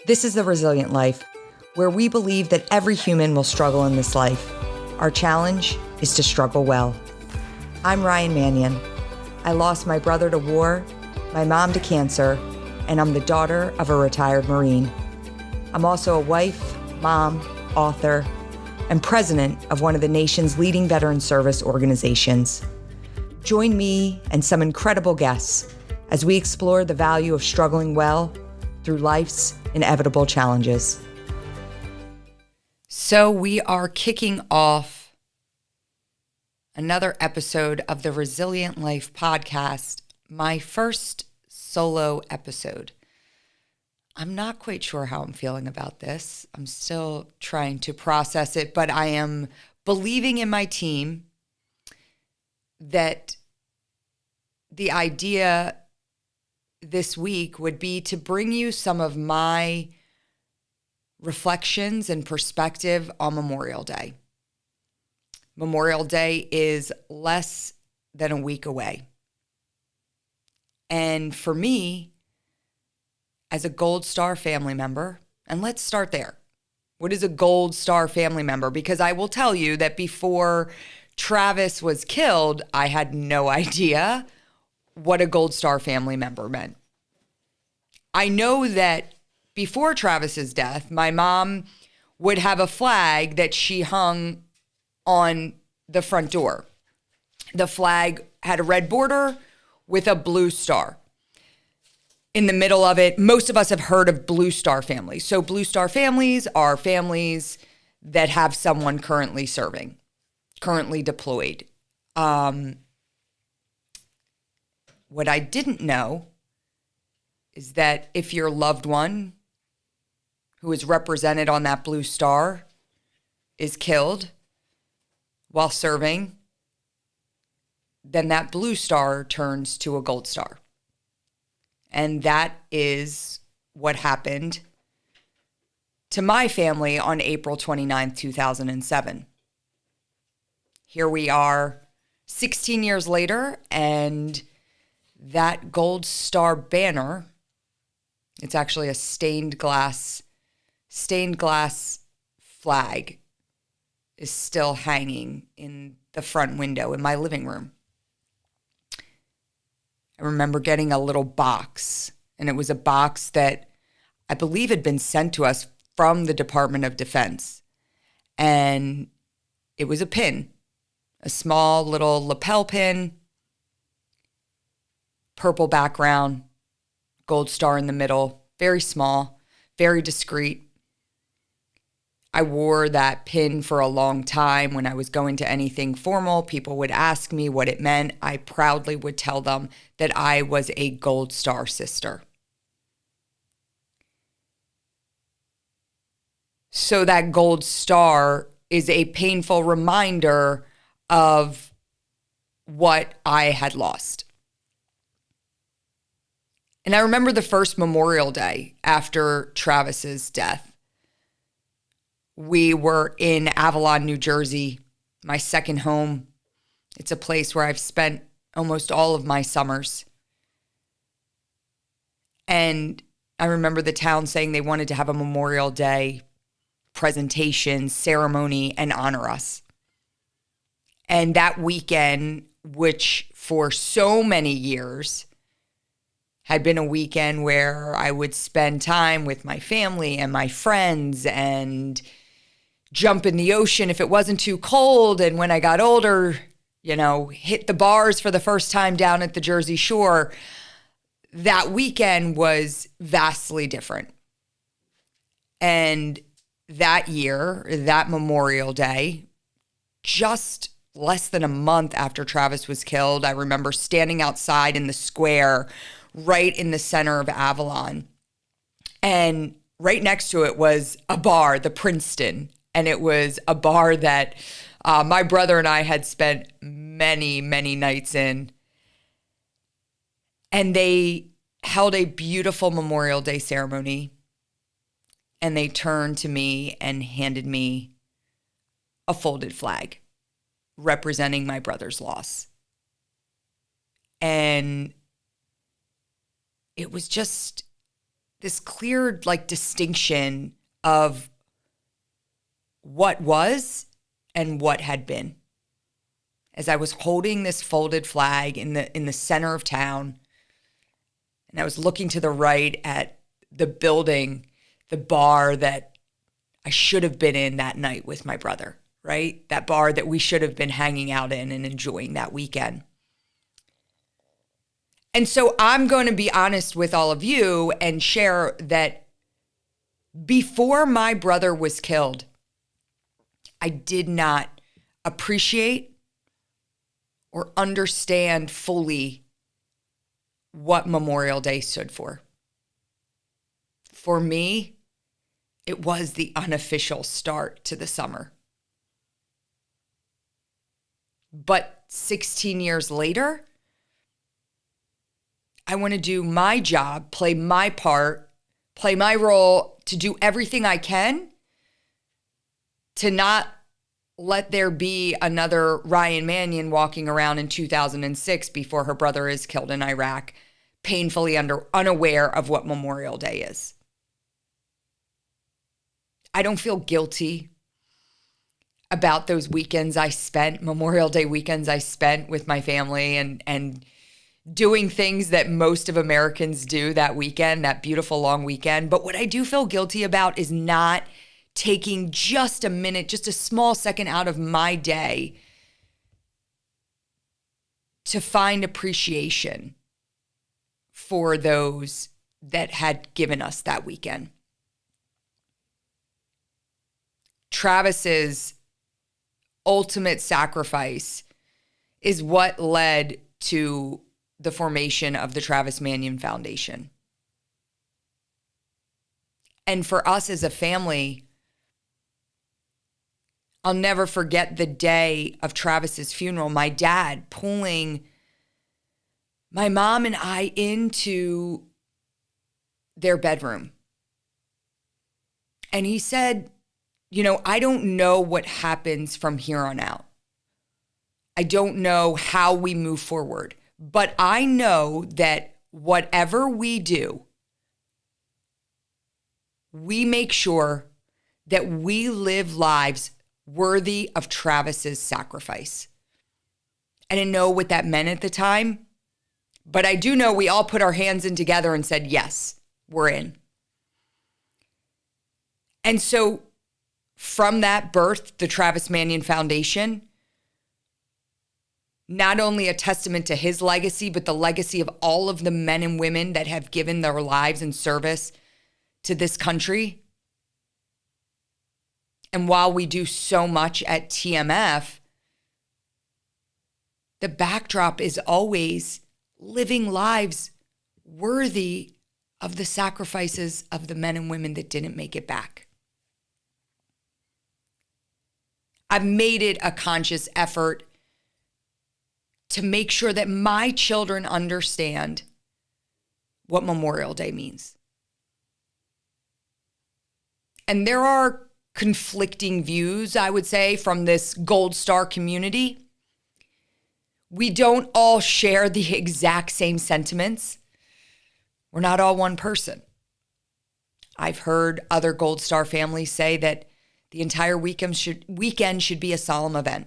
This is The Resilient Life, where we believe that every human will struggle in this life. Our challenge is to struggle well. I'm Ryan Manion. I lost my brother to war, my mom to cancer, and I'm the daughter of a retired Marine. I'm also a wife, mom, author, and president of one of the nation's leading veteran service organizations. Join me and some incredible guests as we explore the value of struggling well through life's inevitable challenges. So we are kicking off another episode of the Resilient Life podcast, my first solo episode. I'm not quite sure how I'm feeling about this. I'm still trying to process it, but I am believing in my team that the idea this week would be to bring you some of my reflections and perspective on Memorial Day. Memorial Day is less than a week away. And for me, as a Gold Star family member, and let's start there. What is a Gold Star family member? Because I will tell you that before Travis was killed, I had no idea what a Gold Star family member meant. I know that before Travis's death, my mom would have a flag that she hung on the front door. The flag had a red border with a blue star. In the middle of it, most of us have heard of Blue Star families. So Blue Star families are families that have someone currently serving, currently deployed. What I didn't know is that if your loved one who is represented on that blue star is killed while serving, then that blue star turns to a gold star. And that is what happened to my family on April 29th, 2007. Here we are 16 years later, and that gold star banner, it's actually a stained glass flag, is still hanging in the front window in my living room. I remember getting a little box, and it was a box that I believe had been sent to us from the Department of Defense. And it was a pin, a small little lapel pin, purple background, gold star in the middle, very small, very discreet. I wore that pin for a long time. When I was going to anything formal, people would ask me what it meant. I proudly would tell them that I was a Gold Star sister. So that gold star is a painful reminder of what I had lost. And I remember the first Memorial Day after Travis's death. We were in Avalon, New Jersey, my second home. It's a place where I've spent almost all of my summers. And I remember the town saying they wanted to have a Memorial Day presentation, ceremony, and honor us. And that weekend, which for so many years had been a weekend where I would spend time with my family and my friends and jump in the ocean if it wasn't too cold. And when I got older, hit the bars for the first time down at the Jersey Shore. That weekend was vastly different. And that year, that Memorial Day, just less than a month after Travis was killed, I remember standing outside in the square right in the center of Avalon. And right next to it was a bar, the Princeton. And it was a bar that my brother and I had spent many, many nights in. And they held a beautiful Memorial Day ceremony. And they turned to me and handed me a folded flag representing my brother's loss. And it was just this clear like distinction of what was and what had been. As I was holding this folded flag in the center of town, and I was looking to the right at the building, the bar that I should have been in that night with my brother, right? That bar that we should have been hanging out in and enjoying that weekend. And so I'm going to be honest with all of you and share that before my brother was killed, I did not appreciate or understand fully what Memorial Day stood for. For me, it was the unofficial start to the summer. But 16 years later, I want to do my job, play my part, play my role, to do everything I can to not let there be another Ryan Manion walking around in 2006 before her brother is killed in Iraq, painfully unaware of what Memorial Day is. I don't feel guilty about those weekends I spent, Memorial Day weekends I spent with my family and doing things that most of Americans do that weekend, that beautiful long weekend. But what I do feel guilty about is not taking just a minute, just a small second out of my day to find appreciation for those that had given us that weekend. Travis's ultimate sacrifice is what led to the formation of the Travis Manion Foundation. And for us as a family, I'll never forget the day of Travis's funeral, my dad pulling my mom and I into their bedroom. And he said, I don't know what happens from here on out. I don't know how we move forward, but I know that whatever we do, we make sure that we live lives worthy of Travis's sacrifice. I didn't know what that meant at the time, but I do know we all put our hands in together and said, yes, we're in. And so from that birthed the Travis Manion Foundation, not only a testament to his legacy, but the legacy of all of the men and women that have given their lives in service to this country. And while we do so much at TMF, the backdrop is always living lives worthy of the sacrifices of the men and women that didn't make it back. I've made it a conscious effort to make sure that my children understand what Memorial Day means. And there are conflicting views, I would say, from this Gold Star community. We don't all share the exact same sentiments. We're not all one person. I've heard other Gold Star families say that the entire weekend should be a solemn event,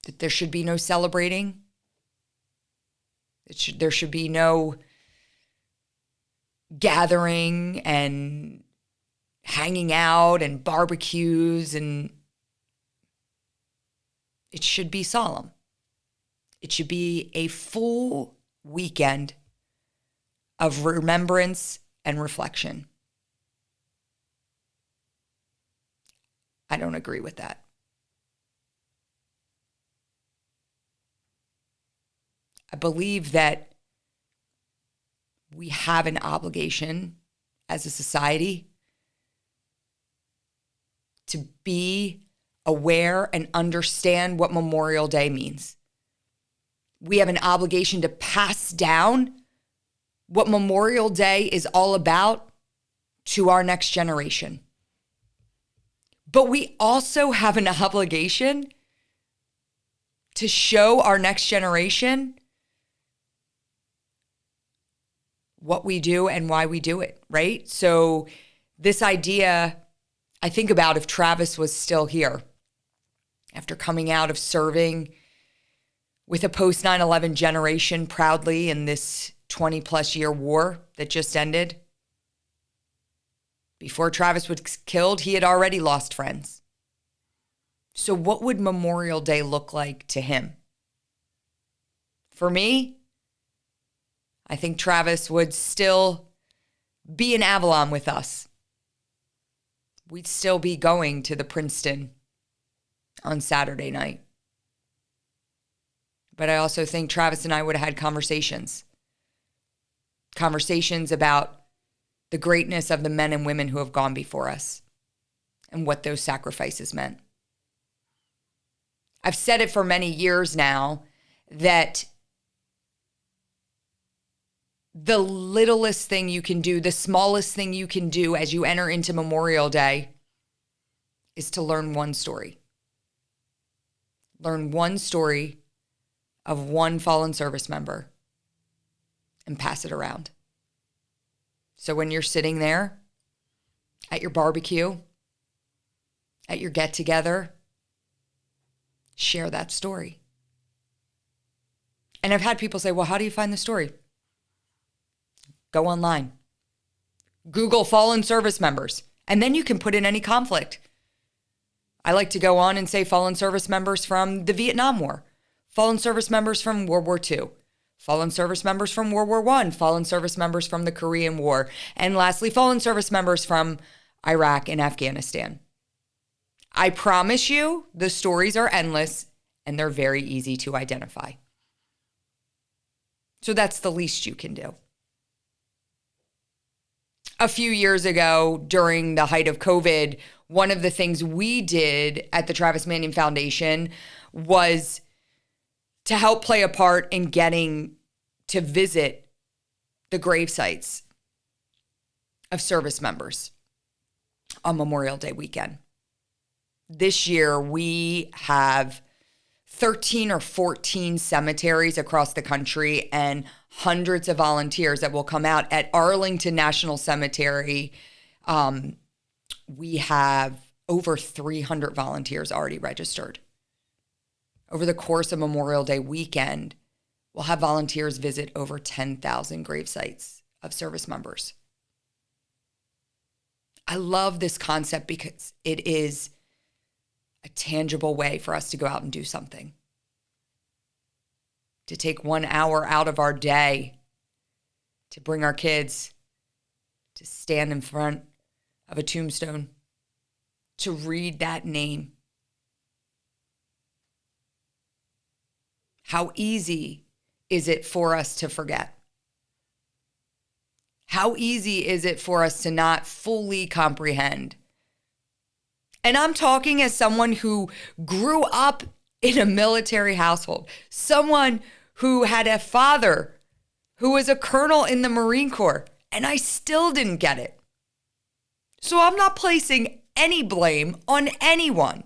that there should be no celebrating. There should be no gathering and hanging out and barbecues, and it should be solemn. It should be a full weekend of remembrance and reflection. I don't agree with that. I believe that we have an obligation as a society to be aware and understand what Memorial Day means. We have an obligation to pass down what Memorial Day is all about to our next generation. But we also have an obligation to show our next generation what we do and why we do it, right? So this idea, I think about if Travis was still here after coming out of serving with a post 9/11 generation proudly in this 20 plus year war that just ended. Before Travis was killed, he had already lost friends. So what would Memorial Day look like to him? For me, I think Travis would still be in Avalon with us. We'd still be going to the Princeton on Saturday night. But I also think Travis and I would have had conversations about the greatness of the men and women who have gone before us and what those sacrifices meant. I've said it for many years now that the littlest thing you can do, the smallest thing you can do as you enter into Memorial Day is to learn one story. Learn one story of one fallen service member and pass it around. So when you're sitting there at your barbecue, at your get together, share that story. And I've had people say, well, how do you find the story? Go online. Google fallen service members, and then you can put in any conflict. I like to go on and say fallen service members from the Vietnam War, fallen service members from World War II, fallen service members from World War I, fallen service members from the Korean War, and lastly, fallen service members from Iraq and Afghanistan. I promise you, the stories are endless and they're very easy to identify. So that's the least you can do. A few years ago, during the height of COVID, one of the things we did at the Travis Manion Foundation was to help play a part in getting to visit the grave sites of service members on Memorial Day weekend. This year, we have 13 or 14 cemeteries across the country and hundreds of volunteers that will come out. At Arlington National Cemetery, we have over 300 volunteers already registered. Over the course of Memorial Day weekend, we'll have volunteers visit over 10,000 grave sites of service members. I love this concept because it is a tangible way for us to go out and do something. To take 1 hour out of our day to bring our kids to stand in front of a tombstone, to read that name. How easy is it for us to forget? How easy is it for us to not fully comprehend? And I'm talking as someone who grew up in a military household, someone who had a father who was a colonel in the Marine Corps, and I still didn't get it. So I'm not placing any blame on anyone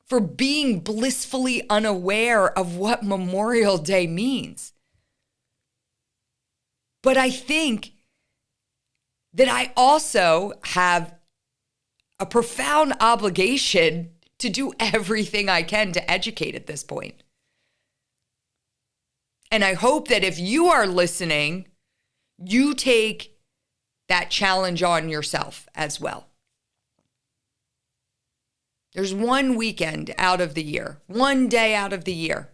for being blissfully unaware of what Memorial Day means. But I think that I also have a profound obligation to do everything I can to educate at this point. And I hope that if you are listening, you take that challenge on yourself as well. There's one weekend out of the year, one day out of the year,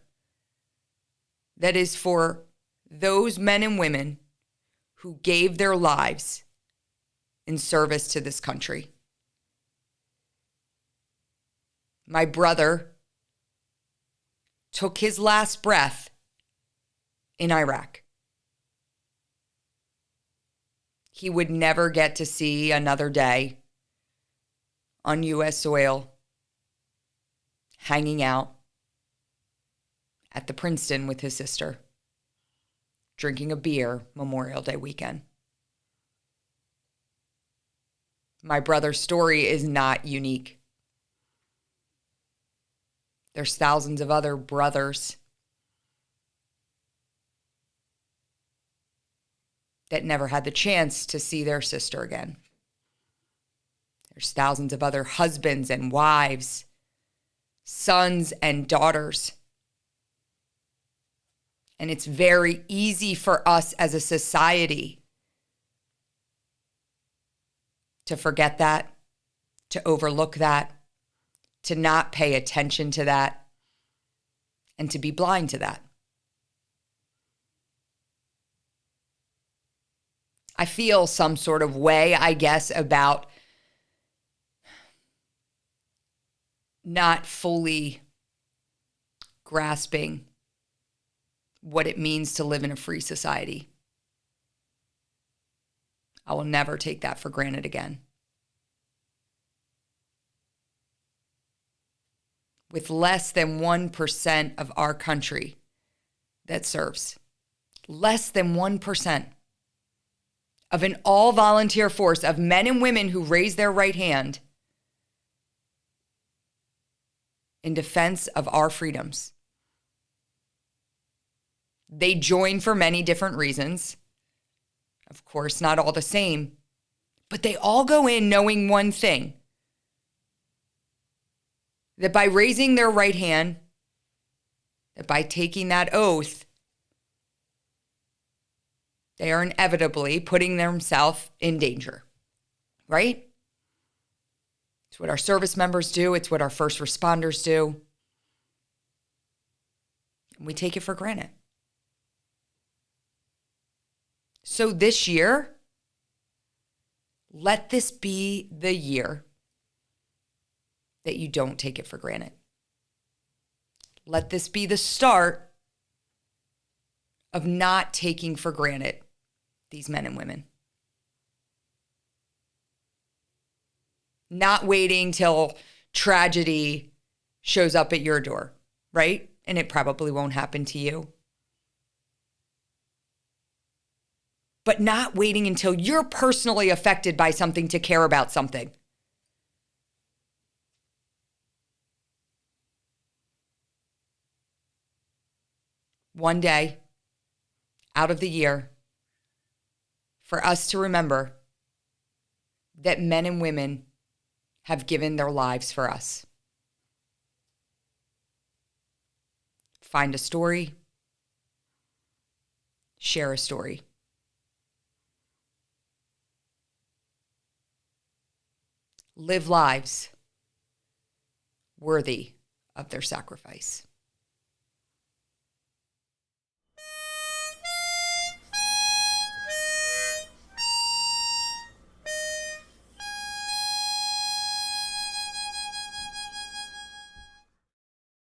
that is for those men and women who gave their lives in service to this country. My brother took his last breath in Iraq. He would never get to see another day on U.S. soil, hanging out at the Princeton with his sister, drinking a beer Memorial Day weekend. My brother's story is not unique. There's thousands of other brothers that never had the chance to see their sister again. There's thousands of other husbands and wives, sons and daughters. And it's very easy for us as a society to forget that, to overlook that, to not pay attention to that, and to be blind to that. I feel some sort of way, I guess, about not fully grasping what it means to live in a free society. I will never take that for granted again. With less than 1% of our country that serves, less than 1% of an all-volunteer force of men and women who raise their right hand in defense of our freedoms. They join for many different reasons. Of course, not all the same, but they all go in knowing one thing, that by raising their right hand, that by taking that oath, they are inevitably putting themselves in danger, right? It's what our service members do. It's what our first responders do. And we take it for granted. So this year, let this be the year that you don't take it for granted. Let this be the start of not taking for granted these men and women. Not waiting till tragedy shows up at your door, right? And it probably won't happen to you. But not waiting until you're personally affected by something to care about something. One day out of the year, for us to remember that men and women have given their lives for us. Find a story, share a story. Live lives worthy of their sacrifice.